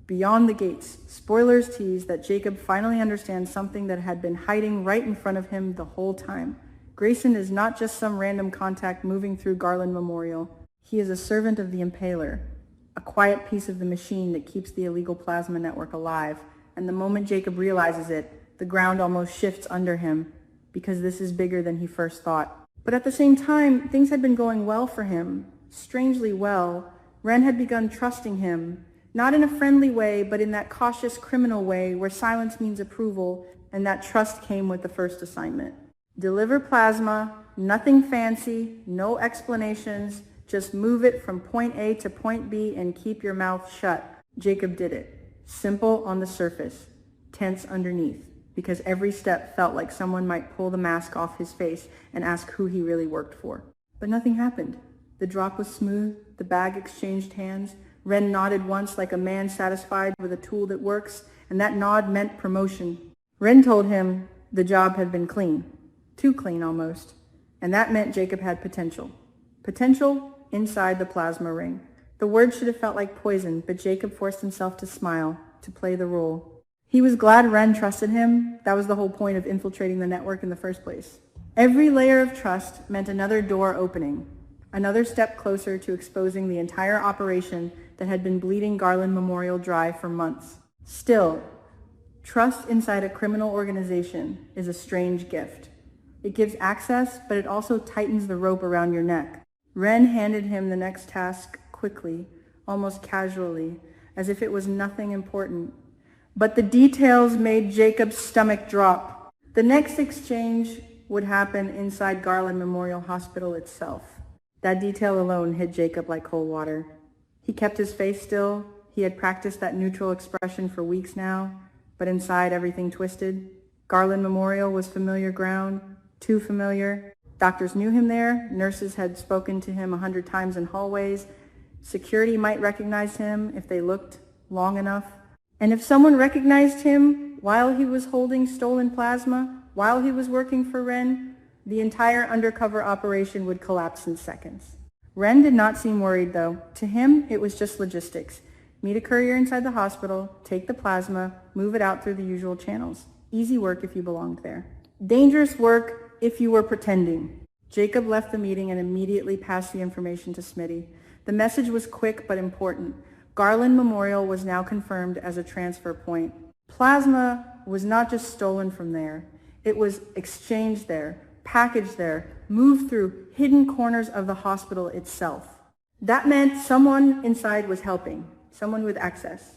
Beyond the gates, spoilers tease that Jacob finally understands something that had been hiding right in front of him the whole time. Grayson is not just some random contact moving through Garland Memorial. He is a servant of the Impaler, a quiet piece of the machine that keeps the illegal plasma network alive, and the moment Jacob realizes it, the ground almost shifts under him, because this is bigger than he first thought. But at the same time, things had been going well for him, strangely well. Wren had begun trusting him, not in a friendly way, but in that cautious criminal way where silence means approval, and that trust came with the first assignment. Deliver plasma, nothing fancy, no explanations, just move it from point A to point B and keep your mouth shut. Jacob did it. Simple on the surface, tense underneath, because every step felt like someone might pull the mask off his face and ask who he really worked for. But nothing happened. The drop was smooth, the bag exchanged hands. Wren nodded once like a man satisfied with a tool that works, and that nod meant promotion. Wren told him the job had been clean. Too clean almost. And that meant Jacob had potential. Potential inside the plasma ring. The word should have felt like poison, but Jacob forced himself to smile, to play the role. He was glad Wren trusted him. That was the whole point of infiltrating the network in the first place. Every layer of trust meant another door opening, another step closer to exposing the entire operation that had been bleeding Garland Memorial dry for months. Still, trust inside a criminal organization is a strange gift. It gives access, but it also tightens the rope around your neck. Wren handed him the next task quickly, almost casually, as if it was nothing important. But the details made Jacob's stomach drop. The next exchange would happen inside Garland Memorial Hospital itself. That detail alone hit Jacob like cold water. He kept his face still. He had practiced that neutral expression for weeks now, but inside everything twisted. Garland Memorial was familiar ground. Too familiar. Doctors knew him there. Nurses had spoken to him 100 times in hallways. Security might recognize him if they looked long enough. And if someone recognized him while he was holding stolen plasma, while he was working for Wren, the entire undercover operation would collapse in seconds. Wren did not seem worried, though. To him, it was just logistics. Meet a courier inside the hospital, take the plasma, move it out through the usual channels. Easy work if you belonged there. Dangerous work if you were pretending. Jacob left the meeting and immediately passed the information to Smitty. The message was quick but important. Garland Memorial was now confirmed as a transfer point. Plasma was not just stolen from there. It was exchanged there, packaged there, moved through hidden corners of the hospital itself. That meant someone inside was helping, someone with access,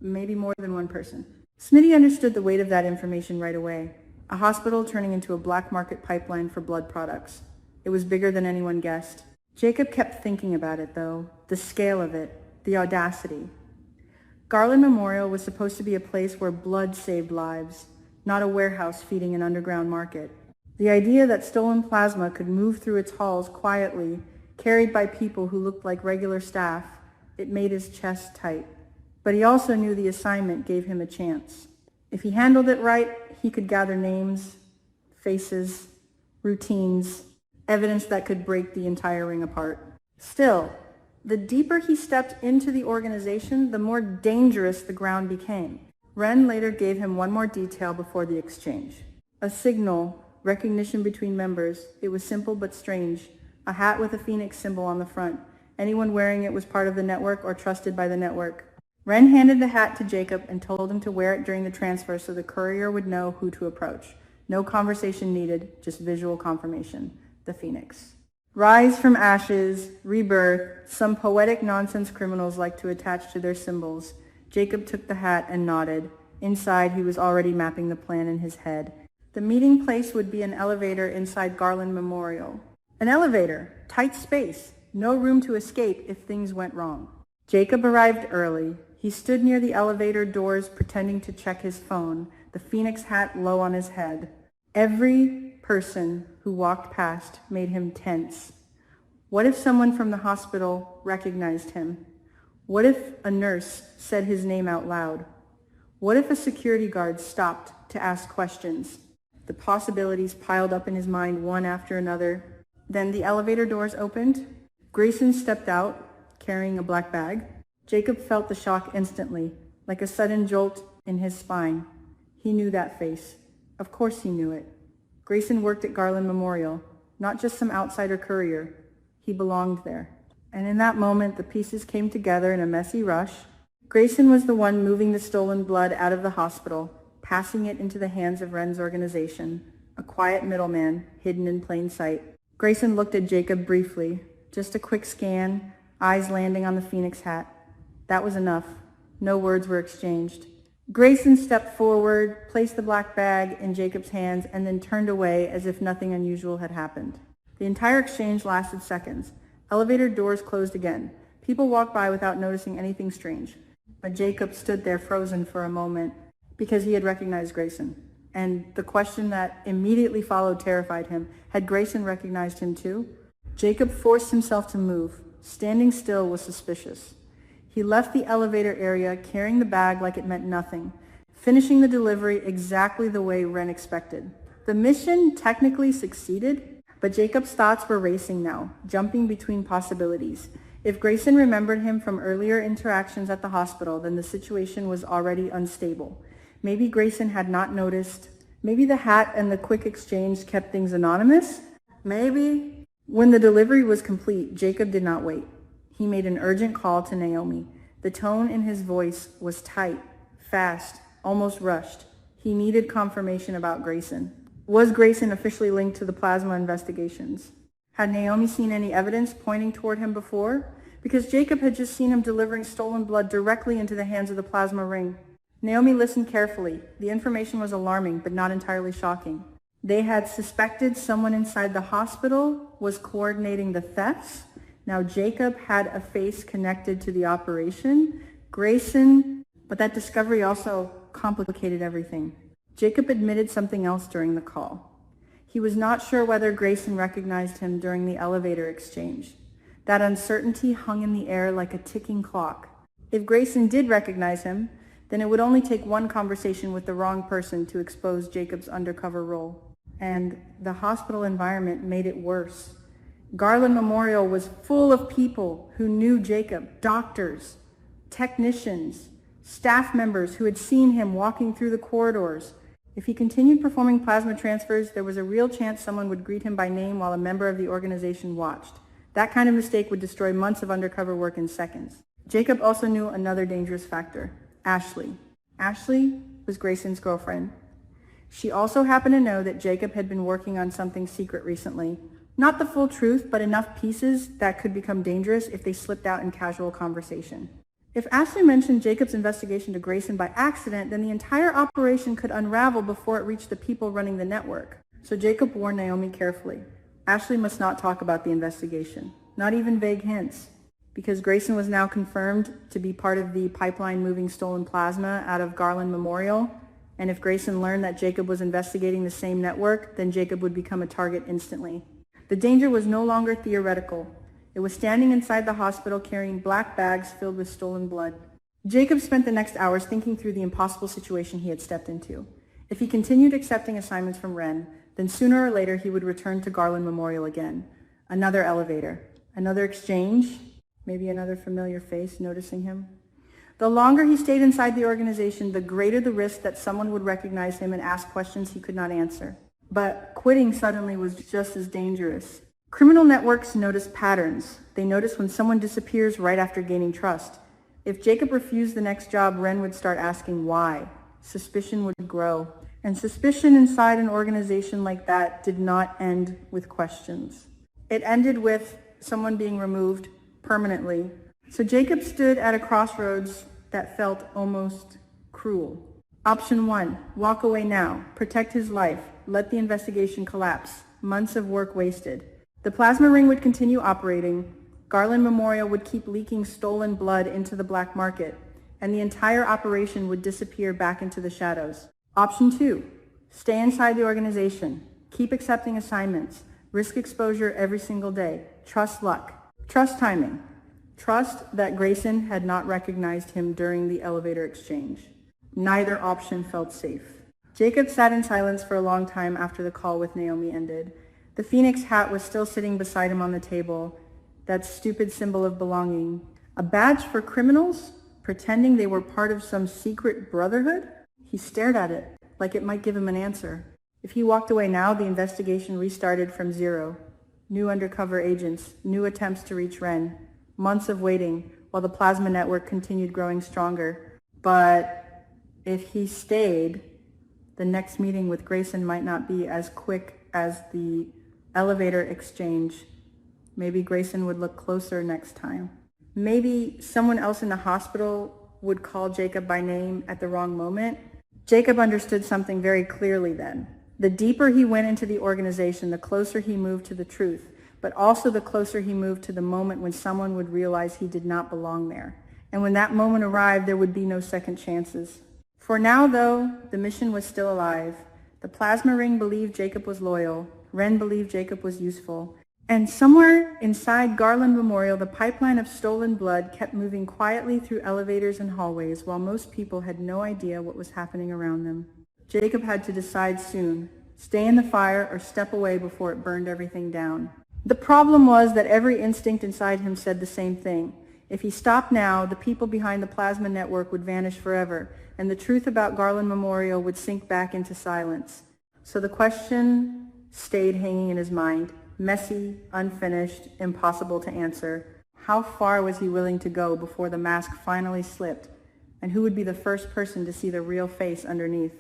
maybe more than one person. Smitty understood the weight of that information right away. A hospital turning into a black market pipeline for blood products. It was bigger than anyone guessed. Jacob kept thinking about it, though, the scale of it, the audacity. Garland Memorial was supposed to be a place where blood saved lives, not a warehouse feeding an underground market. The idea that stolen plasma could move through its halls quietly, carried by people who looked like regular staff, it made his chest tight. But he also knew the assignment gave him a chance. If he handled it right, he could gather names, faces, routines, evidence that could break the entire ring apart. Still, the deeper he stepped into the organization, the more dangerous the ground became. Wren later gave him one more detail before the exchange. A signal, recognition between members. It was simple but strange. A hat with a phoenix symbol on the front. Anyone wearing it was part of the network or trusted by the network. Wren handed the hat to Jacob and told him to wear it during the transfer so the courier would know who to approach. No conversation needed, just visual confirmation. The phoenix. Rise from ashes, rebirth, some poetic nonsense criminals like to attach to their symbols. Jacob took the hat and nodded. Inside, he was already mapping the plan in his head. The meeting place would be an elevator inside Garland Memorial. An elevator, tight space, no room to escape if things went wrong. Jacob arrived early. He stood near the elevator doors pretending to check his phone, the phoenix hat low on his head. Every person who walked past made him tense. What if someone from the hospital recognized him? What if a nurse said his name out loud? What if a security guard stopped to ask questions? The possibilities piled up in his mind one after another. Then the elevator doors opened. Grayson stepped out, carrying a black bag. Jacob felt the shock instantly. like a sudden jolt in his spine. He knew that face. Of course he knew it. Grayson worked at Garland Memorial, not just some outsider courier. He belonged there. And in that moment, the pieces came together in a messy rush. Grayson was the one moving the stolen blood out of the hospital, passing it into the hands of Wren's organization, a quiet middleman hidden in plain sight. Grayson looked at Jacob briefly, just a quick scan, eyes landing on the Phoenix hat. That was enough. No words were exchanged. Grayson stepped forward, placed the black bag in Jacob's hands, and then turned away as if nothing unusual had happened. The entire exchange lasted seconds. Elevator doors closed again. People walked by without noticing anything strange. But Jacob stood there frozen for a moment because he had recognized Grayson. And the question that immediately followed terrified him. Had Grayson recognized him too? Jacob forced himself to move. Standing still was suspicious. He left the elevator area carrying the bag like it meant nothing, finishing the delivery exactly the way Wren expected. The mission technically succeeded, but Jacob's thoughts were racing now, jumping between possibilities. If Grayson remembered him from earlier interactions at the hospital, then the situation was already unstable. Maybe Grayson had not noticed. Maybe the hat and the quick exchange kept things anonymous. Maybe. When the delivery was complete, Jacob did not wait. He made an urgent call to Naomi. The tone in his voice was tight, fast, almost rushed. He needed confirmation about Grayson. Was Grayson officially linked to the plasma investigations? Had Naomi seen any evidence pointing toward him before? Because Jacob had just seen him delivering stolen blood directly into the hands of the plasma ring. Naomi listened carefully. The information was alarming, but not entirely shocking. They had suspected someone inside the hospital was coordinating the thefts. Now Jacob had a face connected to the operation. Grayson, but that discovery also complicated everything. Jacob admitted something else during the call. He was not sure whether Grayson recognized him during the elevator exchange. That uncertainty hung in the air like a ticking clock. If Grayson did recognize him, then it would only take one conversation with the wrong person to expose Jacob's undercover role. And the hospital environment made it worse. Garland Memorial was full of people who knew Jacob, doctors, technicians, staff members who had seen him walking through the corridors. If he continued performing plasma transfers, there was a real chance someone would greet him by name while a member of the organization watched. That kind of mistake would destroy months of undercover work in seconds. Jacob also knew another dangerous factor, Ashley. Ashley was Grayson's girlfriend. She also happened to know that Jacob had been working on something secret recently. Not the full truth, but enough pieces that could become dangerous if they slipped out in casual conversation. If Ashley mentioned Jacob's investigation to Grayson by accident, then the entire operation could unravel before it reached the people running the network. So Jacob warned Naomi carefully. Ashley must not talk about the investigation, not even vague hints, because Grayson was now confirmed to be part of the pipeline moving stolen plasma out of Garland Memorial, and if Grayson learned that Jacob was investigating the same network, then Jacob would become a target instantly. The danger was no longer theoretical. It was standing inside the hospital carrying black bags filled with stolen blood. Jacob spent the next hours thinking through the impossible situation he had stepped into. If he continued accepting assignments from Wren, then sooner or later he would return to Garland Memorial again. Another elevator, another exchange, maybe another familiar face noticing him. The longer he stayed inside the organization, the greater the risk that someone would recognize him and ask questions he could not answer. But quitting suddenly was just as dangerous. Criminal networks notice patterns. They notice when someone disappears right after gaining trust. If Jacob refused the next job, Wren would start asking why. Suspicion would grow. And suspicion inside an organization like that did not end with questions. It ended with someone being removed permanently. So Jacob stood at a crossroads that felt almost cruel. Option 1, walk away now, protect his life, let the investigation collapse. Months of work wasted. The plasma ring would continue operating. Garland Memorial would keep leaking stolen blood into the black market, and the entire operation would disappear back into the shadows. Option 2, stay inside the organization, keep accepting assignments, risk exposure every single day, trust luck, trust timing, trust that Grayson had not recognized him during the elevator exchange. Neither option felt safe. Jacob sat in silence for a long time after the call with Naomi ended. The Phoenix hat was still sitting beside him on the table, that stupid symbol of belonging. A badge for criminals? Pretending they were part of some secret brotherhood? He stared at it, like it might give him an answer. If he walked away now, the investigation restarted from zero. New undercover agents, new attempts to reach Ren, months of waiting while the plasma network continued growing stronger. But if he stayed, the next meeting with Grayson might not be as quick as the elevator exchange. Maybe Grayson would look closer next time. Maybe someone else in the hospital would call Jacob by name at the wrong moment. Jacob understood something very clearly then. The deeper he went into the organization, the closer he moved to the truth, but also the closer he moved to the moment when someone would realize he did not belong there. And when that moment arrived, there would be no second chances. For now, though, the mission was still alive. The plasma ring believed Jacob was loyal. Ren believed Jacob was useful. And somewhere inside Garland Memorial, the pipeline of stolen blood kept moving quietly through elevators and hallways while most people had no idea what was happening around them. Jacob had to decide soon, stay in the fire or step away before it burned everything down. The problem was that every instinct inside him said the same thing. If he stopped now, the people behind the plasma network would vanish forever, and the truth about Garland Memorial would sink back into silence. So the question stayed hanging in his mind, messy, unfinished, impossible to answer. How far was he willing to go before the mask finally slipped? And who would be the first person to see the real face underneath?